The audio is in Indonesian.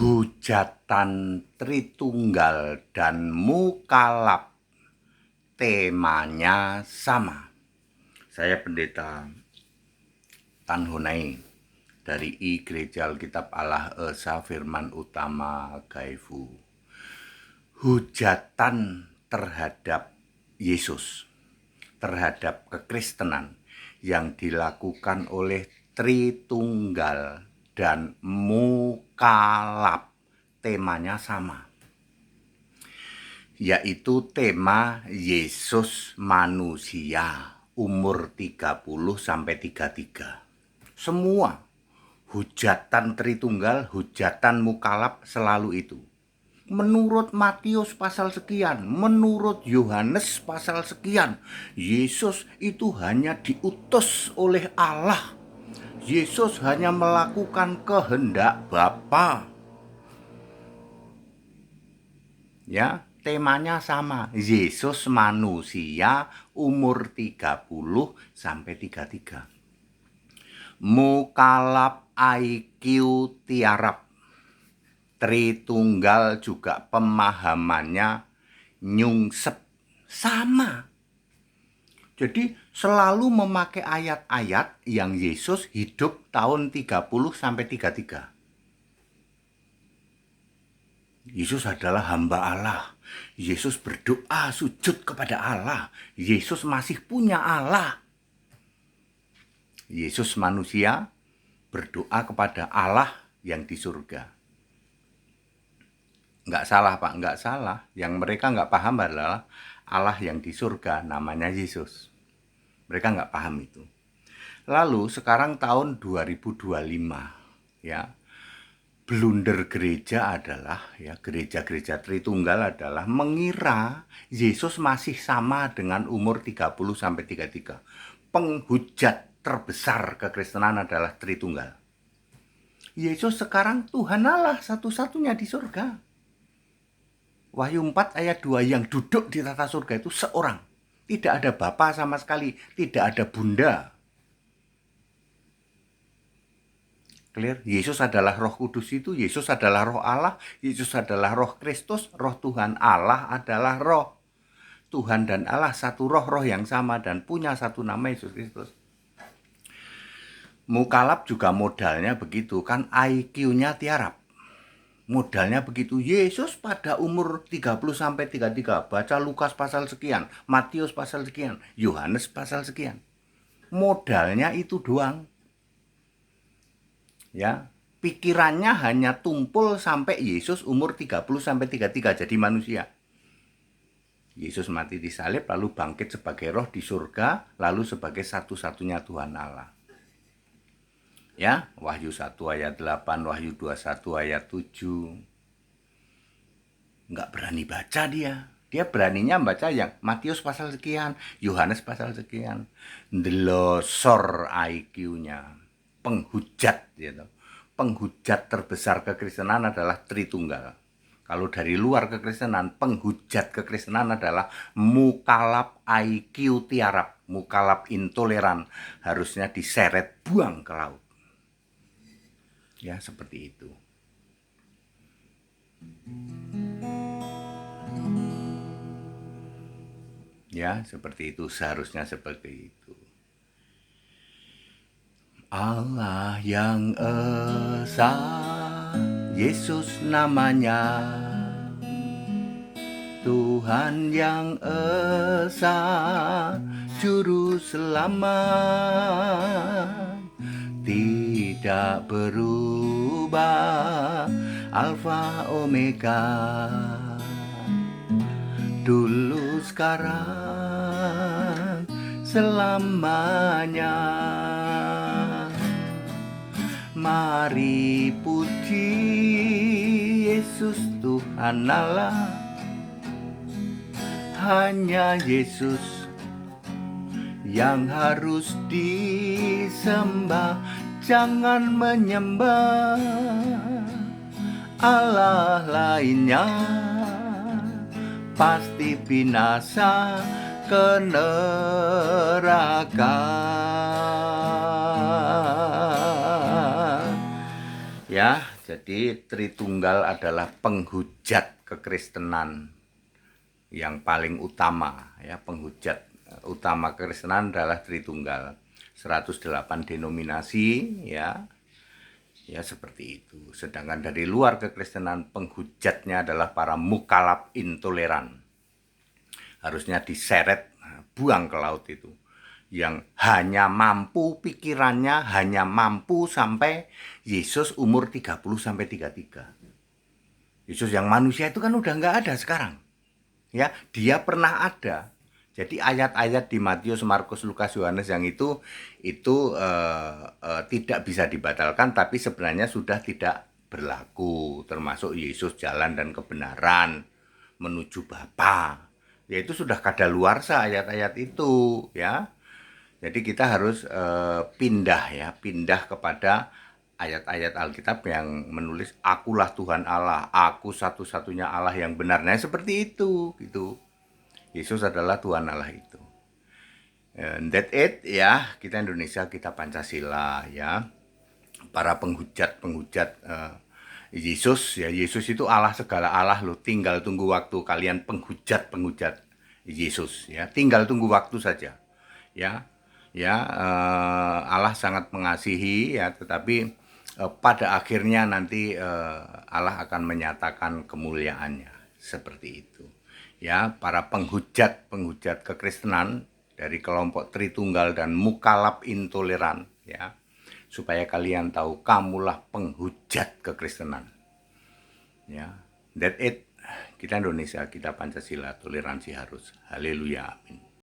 Hujatan Tritunggal dan Mukalap, temanya sama. Saya Pendeta Tan Honai dari Gereja Alkitab Allah Esa Firman Utama Gaifu. Hujatan terhadap Yesus, terhadap kekristenan yang dilakukan oleh Tritunggal dan Mukalap, temanya sama, yaitu tema Yesus manusia umur 30-33. Semua hujatan Tritunggal, hujatan Mukalap selalu itu. Menurut Matius pasal sekian, menurut Yohanes pasal sekian, Yesus itu hanya diutus oleh Allah. Yesus hanya melakukan kehendak Bapa. Ya, temanya sama. Yesus manusia umur 30-33. Mukalap IQ tiarap. Tritunggal juga pemahamannya nyungsep. Sama. Jadi selalu memakai ayat-ayat yang Yesus hidup tahun 30-33. Yesus adalah hamba Allah. Yesus berdoa sujud kepada Allah. Yesus masih punya Allah. Yesus manusia berdoa kepada Allah yang di surga. Enggak salah Pak, enggak salah. Yang mereka enggak paham adalah Allah yang di surga namanya Yesus. Mereka enggak paham itu. Lalu sekarang tahun 2025, ya. Blunder gereja adalah, ya, gereja-gereja Tritunggal adalah mengira Yesus masih sama dengan umur 30-33. Penghujat terbesar kekristenan adalah Tritunggal. Yesus sekarang Tuhan Allah satu-satunya di surga. Wahyu 4 ayat 2, yang duduk di tata surga itu seorang. Tidak ada bapa sama sekali, tidak ada bunda. Clear? Yesus adalah Roh Kudus itu, Yesus adalah Roh Allah, Yesus adalah Roh Kristus, Roh Tuhan Allah adalah Roh. Tuhan dan Allah satu roh, roh yang sama dan punya satu nama, Yesus Kristus. Mukalap juga modalnya begitu, kan IQ-nya tiarap. Modalnya begitu. Yesus pada umur 30-33, baca Lukas pasal sekian, Matius pasal sekian, Yohanes pasal sekian. Modalnya itu doang. Ya, pikirannya hanya tumpul sampai Yesus umur 30-33 jadi manusia. Yesus mati disalib, lalu bangkit sebagai roh di surga, lalu sebagai satu-satunya Tuhan Allah. Ya, Wahyu 1 ayat 8, Wahyu 21 ayat 7. Enggak berani baca dia. Dia beraninya baca yang Matius pasal sekian, Yohanes pasal sekian. Ndelosor IQ-nya. Penghujat gitu. Penghujat terbesar kekristenan adalah Tritunggal. Kalau dari luar kekristenan, penghujat kekristenan adalah mukalap IQ tiarap, mukalap intoleran, harusnya diseret buang ke laut. Ya, seperti itu. Ya, seperti itu, seharusnya seperti itu. Allah yang esa, Yesus namanya. Tuhan yang esa, juru selamat. Tidak berubah, Alfa Omega, dulu sekarang selamanya. Mari puji Yesus Tuhan Allah. Hanya Yesus yang harus disembah, jangan menyembah Allah lainnya, pasti binasa ke neraka. Ya, jadi Jadi Tritunggal adalah penghujat kekristenan yang paling utama, ya. Penghujat utama kekristenan adalah Tritunggal. 108 denominasi, ya. Ya, seperti itu. Sedangkan dari luar kekristenan, penghujatnya adalah para mukalaf intoleran. Harusnya diseret, buang ke laut itu. Yang hanya mampu, pikirannya hanya mampu sampai Yesus umur 30 sampai 33. Yesus yang manusia itu kan udah nggak ada sekarang. Ya, dia pernah ada. Jadi ayat-ayat di Matius, Markus, Lukas, Yohanes yang itu tidak bisa dibatalkan, tapi sebenarnya sudah tidak berlaku. Termasuk Yesus jalan dan kebenaran menuju Bapa. Ya itu sudah kadaluarsa ayat-ayat itu, ya. Jadi kita harus pindah, ya, pindah kepada ayat-ayat Alkitab yang menulis akulah Tuhan Allah, aku satu-satunya Allah yang benar. Nah, seperti itu gitu. Yesus adalah Tuhan Allah itu. And that it, ya, kita Indonesia, kita Pancasila, ya. Para penghujat Yesus, ya, Yesus itu Allah, segala Allah loh. Tinggal tunggu waktu kalian penghujat Yesus, ya. Tinggal tunggu waktu saja. Ya. Ya, Allah sangat mengasihi, ya, tetapi pada akhirnya nanti Allah akan menyatakan kemuliaannya seperti itu. Ya, para penghujat kekristenan dari kelompok Tritunggal dan mukalaf intoleran, ya, supaya kalian tahu kamulah penghujat kekristenan. Ya, that it. Kita Indonesia, kita Pancasila, toleransi harus. Haleluya, amin.